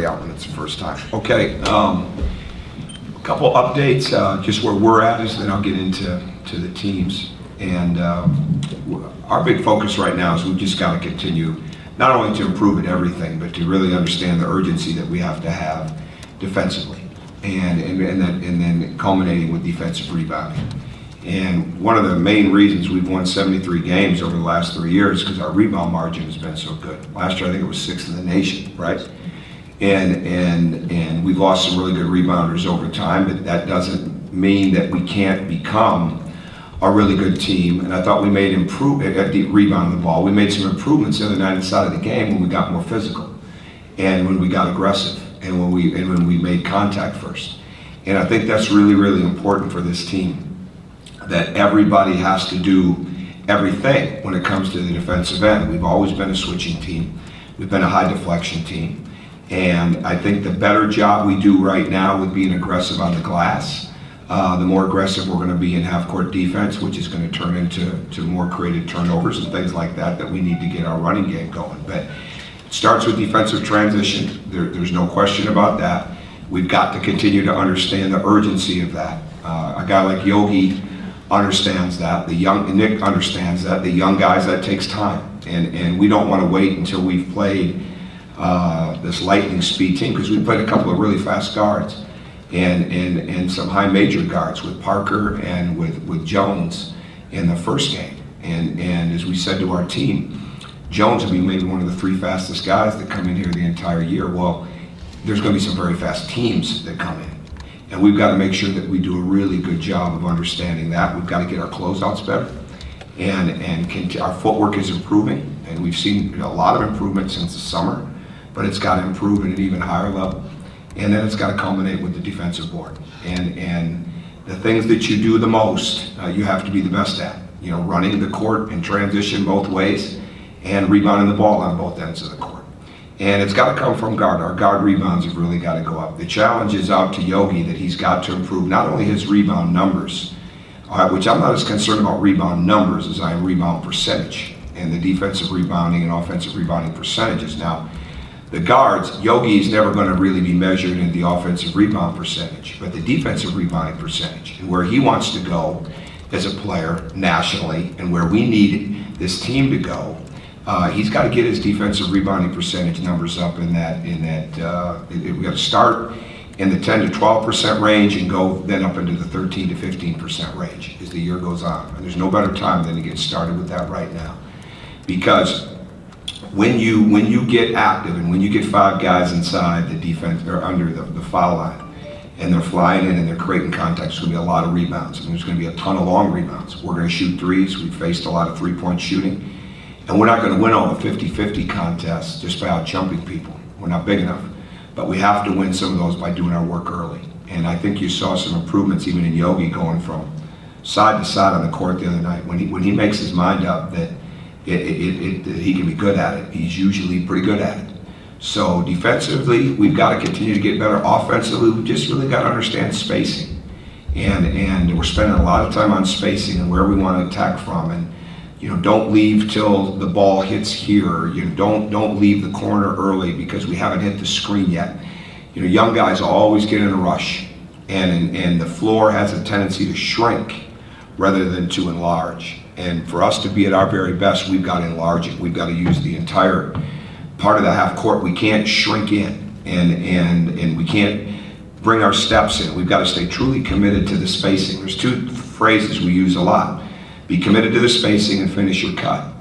everybody out when it's the first time. Okay, a couple updates, just where we're at is, then I'll get into the teams. And our big focus right now is we've just got to continue not only to improve at everything, but to really understand the urgency that we have to have defensively, and then culminating with defensive rebounding. And one of the main reasons we've won 73 games over the last 3 years is because our rebound margin has been so good. Last year I think it was 6th in the nation, right? And we've lost some really good rebounders over time, but that doesn't mean that we can't become a really good team. And I thought we made improvement at the rebound of the ball. We made some improvements the other night inside of the game when we got more physical, and when we got aggressive, and when we made contact first. And I think that's really, really important for this team, that everybody has to do everything when it comes to the defensive end. We've always been a switching team. We've been a high deflection team. And I think the better job we do right now with being aggressive on the glass, the more aggressive we're going to be in half-court defense, which is going to turn into more creative turnovers and things like that we need to get our running game going. But it starts with defensive transition. There's no question about that. We've got to continue to understand the urgency of that. A guy like Yogi understands that. Nick understands that. The young guys, that takes time. And we don't want to wait until we've played this lightning speed team, because we played a couple of really fast guards and some high major guards with Parker and with Jones in the first game. And as we said to our team, Jones will be maybe one of the 3 fastest guys that come in here the entire year. Well, there's going to be some very fast teams that come in. And we've got to make sure that we do a really good job of understanding that. We've got to get our closeouts better. And our footwork is improving. And we've seen a lot of improvement since the summer. But it's got to improve at an even higher level. And then it's got to culminate with the defensive board. And the things that you do the most, you have to be the best at. You know, running the court in transition both ways, and rebounding the ball on both ends of the court. And it's got to come from guard. Our guard rebounds have really got to go up. The challenge is out to Yogi, that he's got to improve not only his rebound numbers, which I'm not as concerned about rebound numbers as I am rebound percentage, and the defensive rebounding and offensive rebounding percentages. Now, the guards, Yogi is never going to really be measured in the offensive rebound percentage, but the defensive rebounding percentage, and where he wants to go as a player nationally, and where we need this team to go, he's got to get his defensive rebounding percentage numbers up in that we got to start in the 10 to 12% range and go then up into the 13 to 15% range as the year goes on. And there's no better time than to get started with that right now, because when you get active and when you get 5 guys inside the defense or under the foul line, and they're flying in and they're creating contact, there's going to be a lot of rebounds, and there's going to be a ton of long rebounds. We're going to shoot threes. We've faced a lot of three-point shooting. And we're not going to win all the 50-50 contests just by out-jumping people. We're not big enough. But we have to win some of those by doing our work early. And I think you saw some improvements even in Yogi going from side to side on the court the other night. When he makes his mind up that he can be good at it, he's usually pretty good at it. So defensively, we've got to continue to get better. Offensively, we've just really got to understand spacing. And we're spending a lot of time on spacing and where we want to attack from. And you know, don't leave till the ball hits here. You know, don't leave the corner early because we haven't hit the screen yet. You know, young guys always get in a rush, and the floor has a tendency to shrink rather than to enlarge. And for us to be at our very best, we've got to enlarge it. We've got to use the entire part of the half court. We can't shrink in, and we can't bring our steps in. We've got to stay truly committed to the spacing. There's 2 phrases we use a lot. Be committed to the spacing and finish your cut.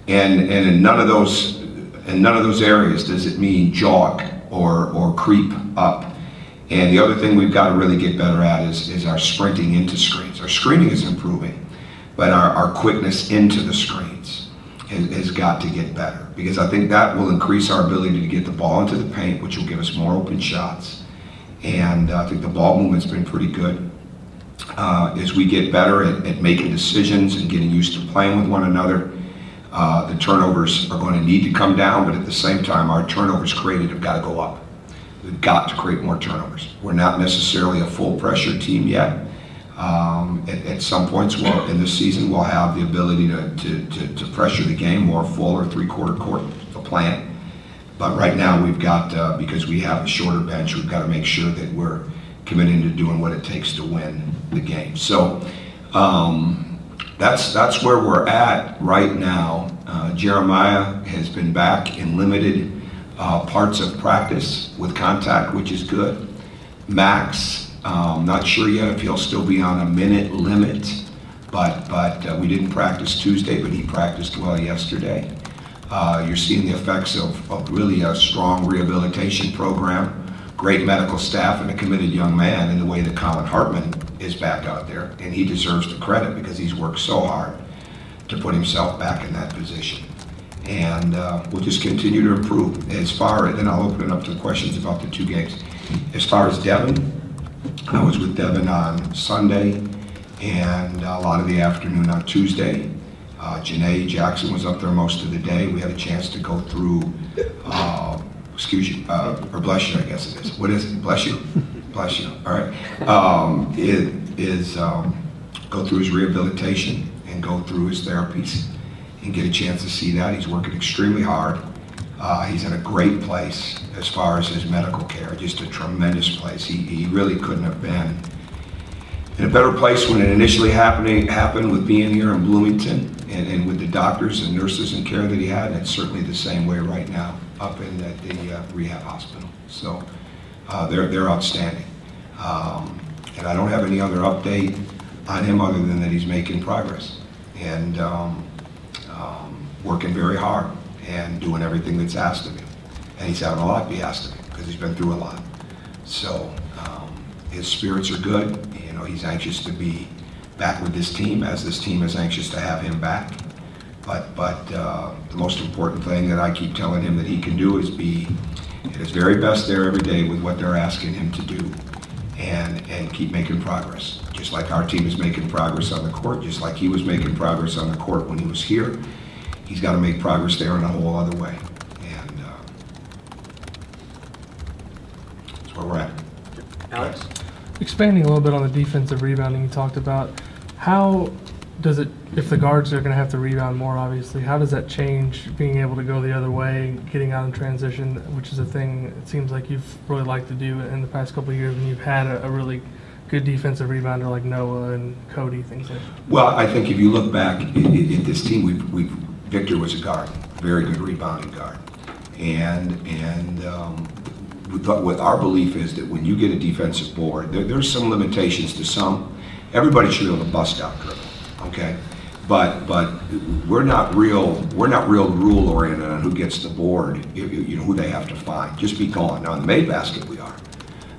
And in none of those areas does it mean jog or creep up. And the other thing we've got to really get better at is our sprinting into screens. Our screening is improving, but our quickness into the screens has got to get better, because I think that will increase our ability to get the ball into the paint, which will give us more open shots. And I think the ball movement's been pretty good. As we get better at making decisions and getting used to playing with one another, the turnovers are going to need to come down, but at the same time, our turnovers created have got to go up. We've got to create more turnovers. We're not necessarily a full pressure team yet. At some points in this season, we'll have the ability to pressure the game more full or 3/4 court, the plan. But right now we've got, because we have a shorter bench, we've got to make sure that we're committed to doing what it takes to win the game. So that's where we're at right now. Jeremiah has been back in limited parts of practice with contact, which is good. Max, not sure yet if he'll still be on a minute limit, but we didn't practice Tuesday, but he practiced well yesterday. You're seeing the effects of really a strong rehabilitation program, great medical staff, and a committed young man in the way that Colin Hartman is back out there, and he deserves the credit because he's worked so hard to put himself back in that position. And we'll just continue to improve. As far as, and I'll open it up to questions about the 2 games. As far as Devin, I was with Devin on Sunday and a lot of the afternoon on Tuesday. Janae Jackson was up there most of the day. We had a chance to go through, excuse you, or bless you, I guess it is. What is it? Bless you? Bless you. All right. It is go through his rehabilitation and go through his therapies and get a chance to see that. He's working extremely hard. He's in a great place as far as his medical care, just a tremendous place. He really couldn't have been in a better place when it initially happened with being here in Bloomington and with the doctors and nurses and care that he had, and it's certainly the same way right now up in the rehab hospital. So they're outstanding. And I don't have any other update on him other than that he's making progress and working very hard and doing everything that's asked of him. And he's having a lot to be asked of him because he's been through a lot. So his spirits are good. You know, he's anxious to be back with this team, as this team is anxious to have him back. But the most important thing that I keep telling him that he can do is be at his very best there every day with what they're asking him to do and keep making progress. Just like our team is making progress on the court, just like he was making progress on the court when he was here, he's got to make progress there in a whole other way. And that's where we're at. Alex? Expanding a little bit on the defensive rebounding you talked about, how does it, if the guards are going to have to rebound more, obviously, how does that change being able to go the other way, getting out in transition, which is a thing it seems like you've really liked to do in the past couple of years when you've had a really good defensive rebounder like Noah and Cody, things like that? Well, I think if you look back at this team, Victor was a guard, very good rebounding guard. And what our belief is that when you get a defensive board, there's some limitations to some. Everybody should be able to bust out dribble, okay? But we're not real rule oriented on who gets the board, you know, who they have to find. Just be gone. Now on the made basket we are,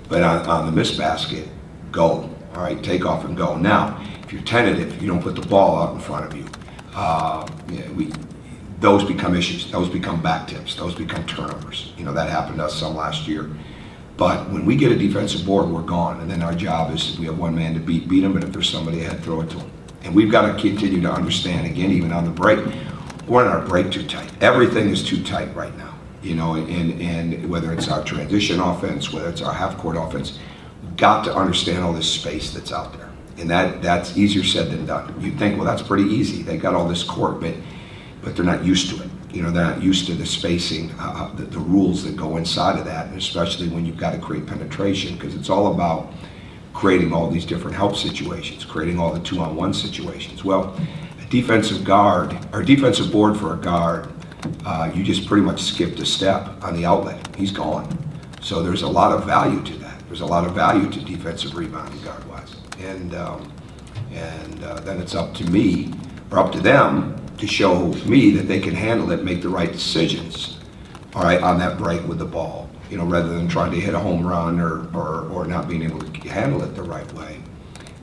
but on the missed basket, go. All right, take off and go. Now, if you're tentative, you don't put the ball out in front of you. Those become issues. Those become back tips. Those become turnovers. You know, that happened to us some last year. But when we get a defensive board, we're gone. And then our job is, if we have one man to beat them, but if there's somebody ahead, throw it to them. And we've got to continue to understand, again, even on the break, we're not our break too tight. Everything is too tight right now. You know, and whether it's our transition offense, whether it's our half-court offense, we've got to understand all this space that's out there. And that's easier said than done. You'd think, well, that's pretty easy. They got all this court, but they're not used to it. You know, they're not used to the spacing, the rules that go inside of that, and especially when you've got to create penetration, because it's all about creating all these different help situations, creating all the 2-on-1 situations. Well, a defensive guard, or defensive board for a guard, you just pretty much skipped a step on the outlet. He's gone. So there's a lot of value to that. There's a lot of value to defensive rebounding guard-wise. And then it's up to me, or up to them, to show me that they can handle it, make the right decisions, all right, on that break with the ball, you know, rather than trying to hit a home run or not being able to handle it the right way.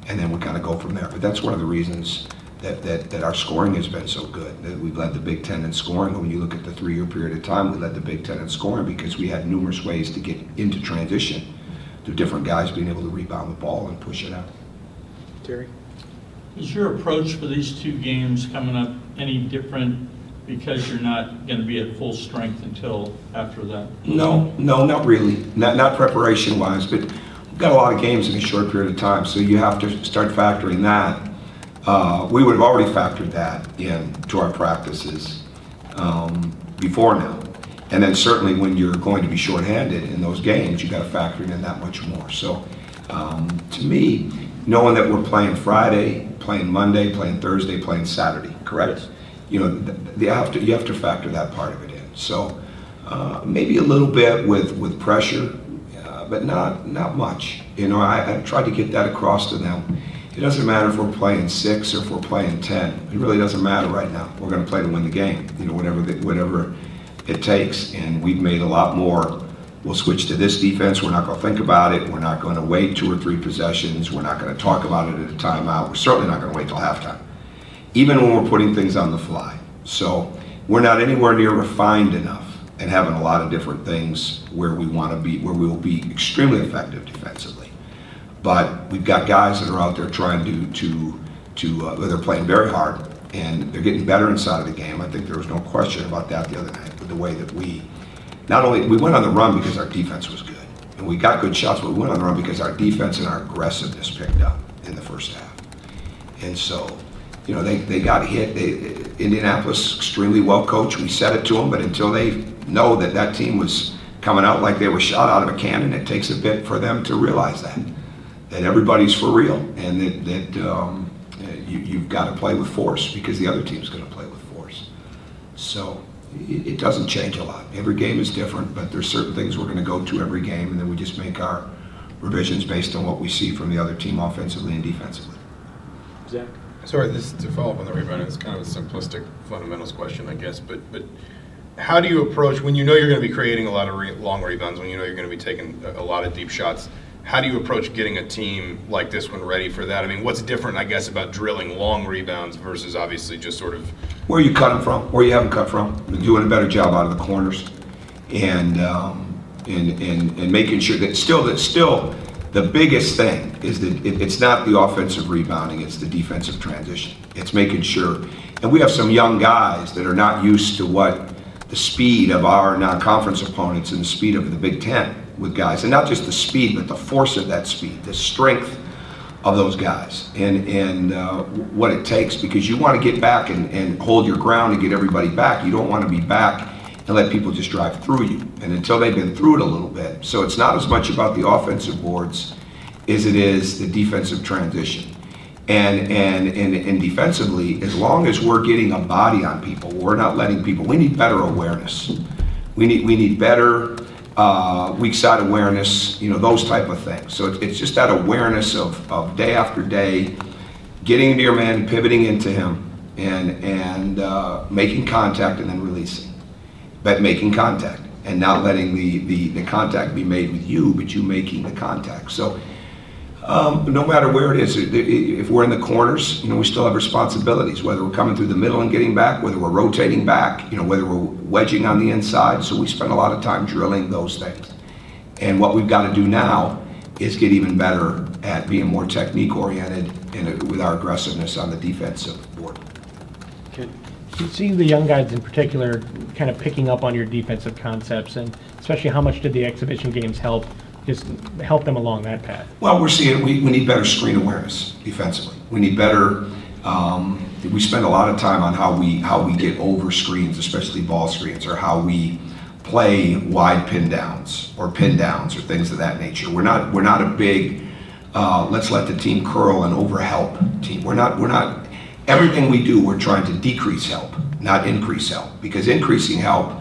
And then we kind of go from there. But that's one of the reasons that our scoring has been so good. That we've led the Big Ten in scoring. When you look at the 3-year period of time, we led the Big Ten in scoring because we had numerous ways to get into transition through different guys being able to rebound the ball and push it out. Terry? Is your approach for these 2 games coming up any different because you're not going to be at full strength until after that? No, not really. Not preparation-wise, but we've got a lot of games in a short period of time, so you have to start factoring that. We would have already factored that into our practices before now. And then certainly when you're going to be shorthanded in those games, you got to factor in that much more. So to me, knowing that we're playing Friday, playing Monday, playing Thursday, playing Saturday, correct? Yes. You know, you have to factor that part of it in. So maybe a little bit with pressure, but not much. You know, I tried to get that across to them. It doesn't matter if we're playing 6 or if we're playing 10. It really doesn't matter right now. We're going to play to win the game. You know, whatever it takes. And we've made a lot more. We'll switch to this defense. We're not going to think about it. We're not going to wait 2 or 3 possessions. We're not going to talk about it at a timeout. We're certainly not going to wait till halftime, even when we're putting things on the fly. So we're not anywhere near refined enough and having a lot of different things where we want to be, where we will be extremely effective defensively. But we've got guys that are out there trying they're playing very hard, and they're getting better inside of the game. I think there was no question about that the other night, with the way that we went on the run because our defense was good. And we got good shots, but we went on the run because our defense and our aggressiveness picked up in the first half. And so, you know, they got hit. Indianapolis, extremely well coached. We said it to them, but until they know that team was coming out like they were shot out of a cannon, it takes a bit for them to realize that everybody's for real, and that you've got to play with force because the other team's going to play with force. So it doesn't change a lot. Every game is different, but there's certain things we're going to go to every game, and then we just make our revisions based on what we see from the other team offensively and defensively. Zach? Sorry, this to follow up on the rebounding. It's kind of a simplistic fundamentals question, I guess, but how do you approach, when you know you're going to be creating a lot of long rebounds, when you know you're going to be taking a lot of deep shots, how do you approach getting a team like this one ready for that? I mean, what's different, I guess, about drilling long rebounds versus obviously just sort of... Where you cut them from, where you haven't cut from, doing a better job out of the corners, and making sure that still the biggest thing is that it's not the offensive rebounding, it's the defensive transition. It's making sure, and we have some young guys that are not used to what the speed of our non-conference opponents and the speed of the Big Ten with guys, and not just the speed, but the force of that speed, the strength of those guys, and what it takes, because you want to get back and hold your ground and get everybody back. You don't want to be back and let people just drive through you, and until they've been through it a little bit. So it's not as much about the offensive boards as it is the defensive transition. And defensively, as long as we're getting a body on people, we're not letting people, we need better awareness. We need better weak side awareness, you know, those type of things. So it's just that awareness of day after day, getting into your man, pivoting into him, and making contact and then releasing. But making contact and not letting the contact be made with you, but you making the contact. So no matter where it is, if we're in the corners, you know, we still have responsibilities, whether we're coming through the middle and getting back, whether we're rotating back, you know, whether we're wedging on the inside. So we spend a lot of time drilling those things. And what we've got to do now is get even better at being more technique oriented and with our aggressiveness on the defensive board. Ken? You see the young guys in particular kind of picking up on your defensive concepts, and especially how much did the exhibition games help them along that path? Well, we're seeing we need better screen awareness defensively. We need better. We spend a lot of time on how we get over screens, especially ball screens, or how we play wide pin downs or things of that nature. We're not a big let's let the team curl and over help team. We're not. Everything we do, we're trying to decrease help, not increase help, because increasing help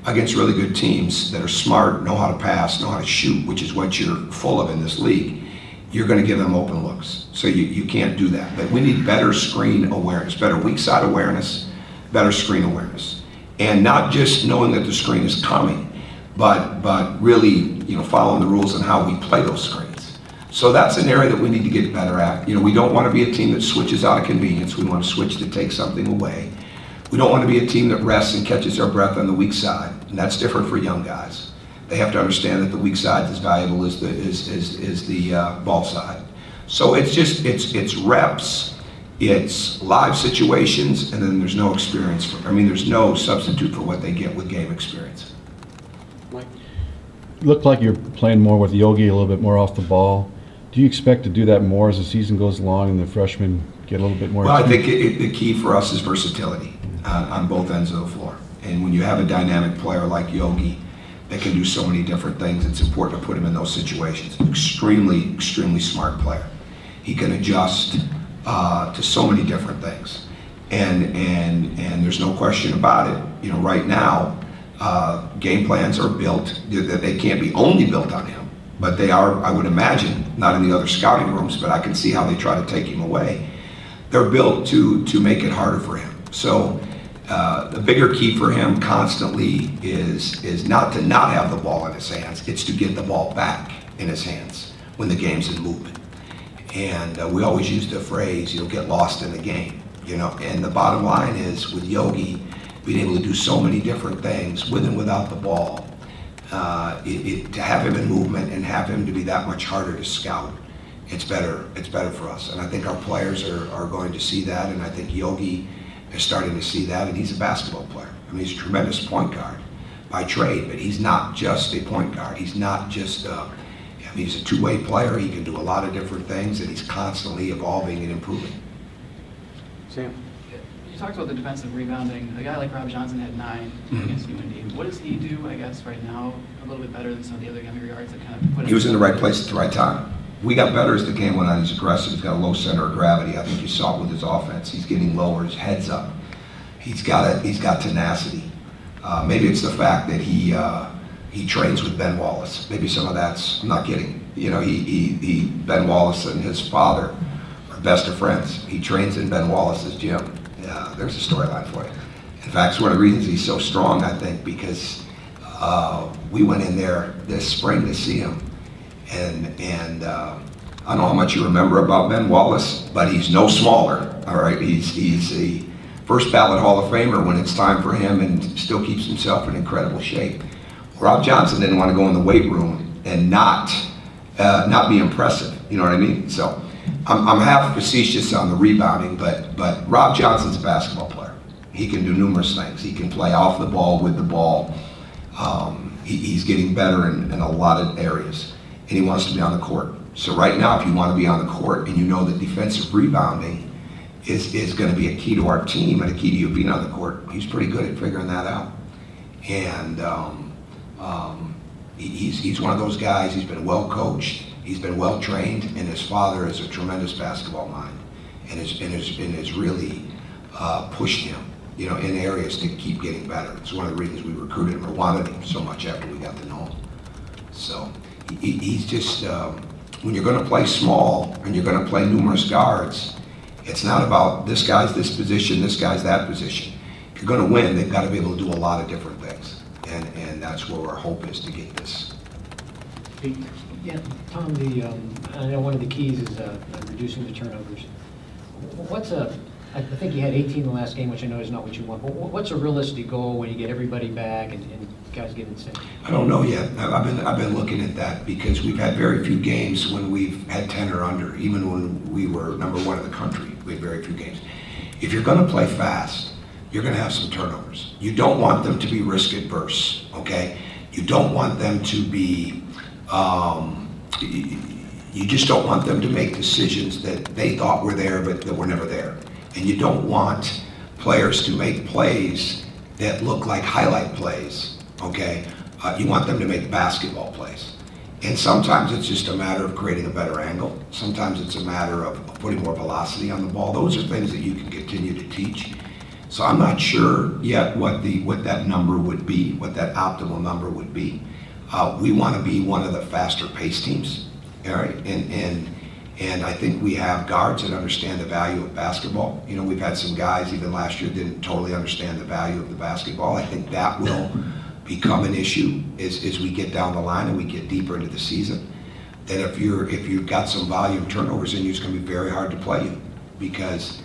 against really good teams that are smart, know how to pass, know how to shoot, which is what you're full of in this league, you're going to give them open looks. So you can't do that. But we need better screen awareness, better weak side awareness, better screen awareness. And not just knowing that the screen is coming, but really, you know, following the rules on how we play those screens. So that's an area that we need to get better at. You know, we don't want to be a team that switches out of convenience. We want to switch to take something away. We don't want to be a team that rests and catches our breath on the weak side, and that's different for young guys. They have to understand that the weak side is as valuable as the ball side. So it's reps, it's live situations, and then there's no experience. There's no substitute for what they get with game experience. Mike? Look like you're playing more with Yogi, a little bit more off the ball. Do you expect to do that more as the season goes along and the freshmen get a little bit more? Well, I think the key for us is versatility on both ends of the floor. And when you have a dynamic player like Yogi that can do so many different things, it's important to put him in those situations. Extremely, extremely smart player. He can adjust to so many different things. And there's no question about it. You know, right now, game plans are built, that they can't be only built on him, but they are, I would imagine, not in the other scouting rooms, but I can see how they try to take him away. They're built to make it harder for him. So the bigger key for him constantly is not to not have the ball in his hands, it's to get the ball back in his hands when the game's in movement. And we always use the phrase, you'll get lost in the game, you know, and the bottom line is with Yogi, being able to do so many different things with and without the ball, to have him in movement and have him to be that much harder to scout, it's better for us. And I think our players are going to see that, and I think Yogi is starting to see that, and he's a basketball player. I mean, he's a tremendous point guard by trade, but he's not just a point guard. He's not just, I mean, he's a two-way player. He can do a lot of different things, and he's constantly evolving and improving. Sam? You talked about the defensive rebounding. A guy like Rob Johnson had 9 against UND. What does he do, I guess, right now, a little bit better than some of the other younger guards that kind of put him? He was in the right place at the right time. We got better as the game went on. He's aggressive. He's got a low center of gravity. I think you saw it with his offense. He's getting lower. His head's up. He's got tenacity. Maybe it's the fact that he trains with Ben Wallace. Maybe some of that's, I'm not kidding. You know, Ben Wallace and his father are best of friends. He trains in Ben Wallace's gym. Yeah, there's a storyline for you. In fact, it's one of the reasons he's so strong, I think, because we went in there this spring to see him. And I don't know how much you remember about Ben Wallace, but he's no smaller, all right? He's a first ballot Hall of Famer when it's time for him, and still keeps himself in incredible shape. Rob Johnson didn't want to go in the weight room and not be impressive, you know what I mean? So I'm half facetious on the rebounding, but Rob Johnson's a basketball player. He can do numerous things. He can play off the ball, with the ball. He's getting better in a lot of areas, and he wants to be on the court. So right now, if you want to be on the court and you know that defensive rebounding is going to be a key to our team and a key to you being on the court, he's pretty good at figuring that out. And he's one of those guys. He's been well coached, he's been well trained, and his father is a tremendous basketball mind, and has really pushed him, you know, in areas to keep getting better. It's one of the reasons we recruited him or wanted him so much after we got to know him. So he's just, when you're going to play small and you're going to play numerous guards, it's not about this guy's this position, this guy's that position. If you're going to win, they've got to be able to do a lot of different things. And that's where our hope is to get this. Yeah, Tom, I know one of the keys is reducing the turnovers. I think you had 18 the last game, which I know is not what you want, but what's a realistic goal when you get everybody back and guys get in sync? I don't know yet. I've been looking at that because we've had very few games when we've had 10 or under. Even when we were #1 in the country, we had very few games. If you're going to play fast, you're going to have some turnovers. You don't want them to be risk adverse, okay? You don't want them to be, you just don't want them to make decisions that they thought were there but that were never there. And you don't want players to make plays that look like highlight plays, okay? You want them to make basketball plays. And sometimes it's just a matter of creating a better angle. Sometimes it's a matter of putting more velocity on the ball. Those are things that you can continue to teach. So I'm not sure yet what that number would be, what that optimal number would be. We want to be one of the faster paced teams, all right? And I think we have guards that understand the value of basketball. You know, we've had some guys even last year didn't totally understand the value of the basketball. I think that will become an issue as we get down the line and we get deeper into the season. That if you've got some volume turnovers in you, it's going to be very hard to play you because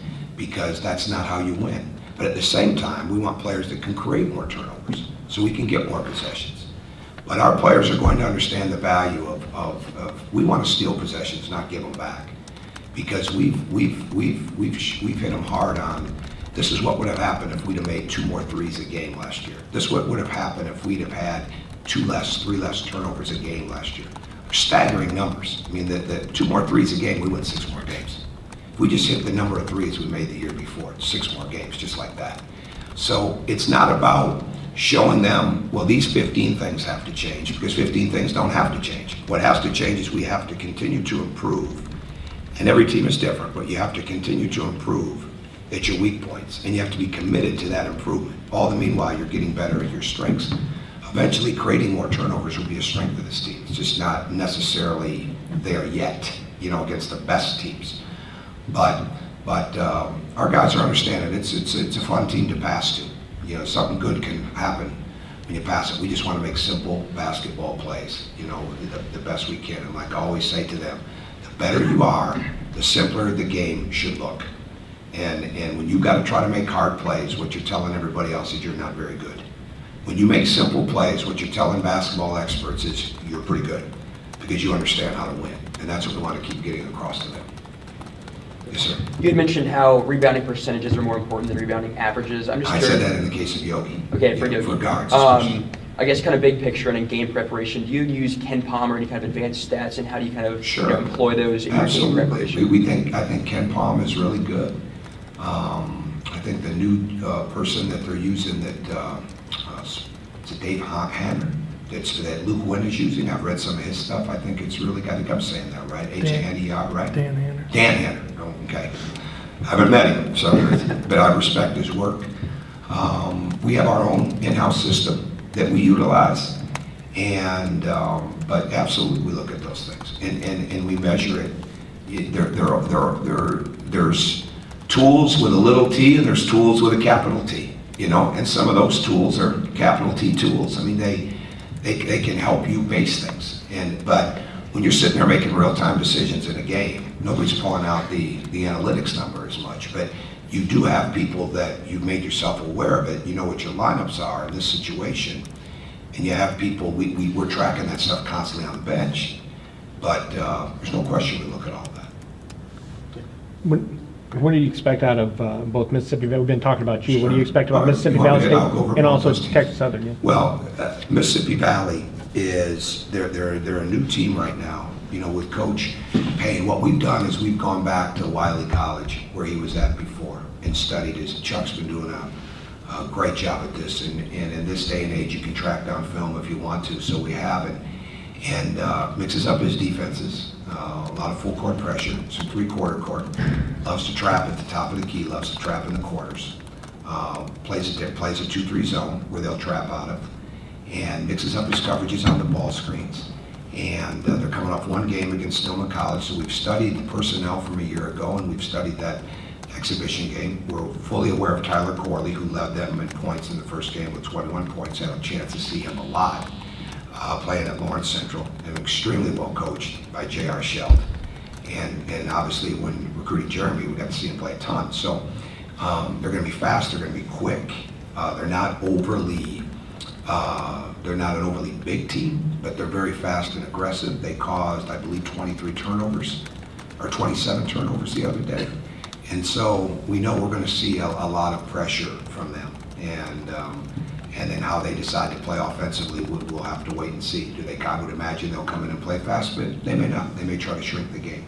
that's not how you win. But at the same time, we want players that can create more turnovers so we can get more possessions. But our players are going to understand the value of we want to steal possessions, not give them back, because we've hit them hard on. This is what would have happened if we'd have made 2 more threes a game last year. This is what would have happened if we'd have had 3 less turnovers a game last year. Staggering numbers. I mean, the 2 more threes a game, we win 6 more games. If we just hit the number of threes we made the year before, 6 more games, just like that. So it's not about showing them, well, these 15 things have to change, because 15 things don't have to change. What has to change is we have to continue to improve. And every team is different, but you have to continue to improve at your weak points, and you have to be committed to that improvement. All the meanwhile, you're getting better at your strengths. Eventually, creating more turnovers will be a strength of this team. It's just not necessarily there yet, you know, against the best teams. But our guys are understanding it's a fun team to pass to. You know, something good can happen when you pass it. We just want to make simple basketball plays, you know, the best we can. And like I always say to them, the better you are, the simpler the game should look. And when you got to try to make hard plays, what you're telling everybody else is you're not very good. When you make simple plays, what you're telling basketball experts is you're pretty good, because you understand how to win. And that's what we want to keep getting across to them. Yes, sir. You had mentioned how rebounding percentages are more important than rebounding averages. I'm just I curious. said that in the case of Yogi. Okay, for Yogi. For guards. I guess kind of big picture and in game preparation, do you use Ken Palm or any kind of advanced stats, and how do you kind of Sure. employ those in your game preparation? Absolutely. I think Ken Palm is really good. I think the new person that they're using it's Dave Hanner, that Luke Wynn is using. I've read some of his stuff. I think it's really, I think I'm saying that right. H-A-N-E-R, right? Dan Hanner. Dan Hanner. Oh, okay. I haven't met him, so, but I respect his work. We have our own in-house system that we utilize, and but absolutely we look at those things and we measure it. There's tools with a little t and there's tools with a capital T, you know, and some of those tools are capital T tools. I mean, they can help you base things, but when you're sitting there making real-time decisions in a game, nobody's pulling out the analytics number as much, but you do have people that you've made yourself aware of it. You know what your lineups are in this situation, and you have people, we're tracking that stuff constantly on the bench, but there's no question we look at all that. What do you expect out of both Mississippi Valley? We've been talking about you. What do you expect about Mississippi Valley State and also Texas Southern? Yeah? Well, Mississippi Valley is, they're a new team right now, you know, with Coach Payne. What we've done is we've gone back to Wiley College, where he was at before, and studied his. Chuck's been doing a great job at this, and in this day and age, you can track down film if you want to, so we have it. And mixes up his defenses, a lot of full court pressure, some three-quarter court, loves to trap at the top of the key, loves to trap in the corners, plays a 2-3 zone where they'll trap out of, and mixes up his coverages on the ball screens. And they're coming off one game against Stillman College, so we've studied the personnel from a year ago, and we've studied that exhibition game. We're fully aware of Tyler Corley, who led them in points in the first game with 21 points. Had a chance to see him a lot playing at Lawrence Central, and extremely well coached by J.R. Schelt. And obviously when recruiting Jeremy, we got to see him play a ton. So they're going to be fast, they're going to be quick. They're not an overly big team, but they're very fast and aggressive. They caused, I believe, 23 turnovers, or 27 turnovers the other day. And so we know we're going to see a lot of pressure from them. And then how they decide to play offensively, we'll have to wait and see. I would imagine they'll come in and play fast, but they may not. They may try to shrink the game.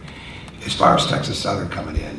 As far as Texas Southern coming in,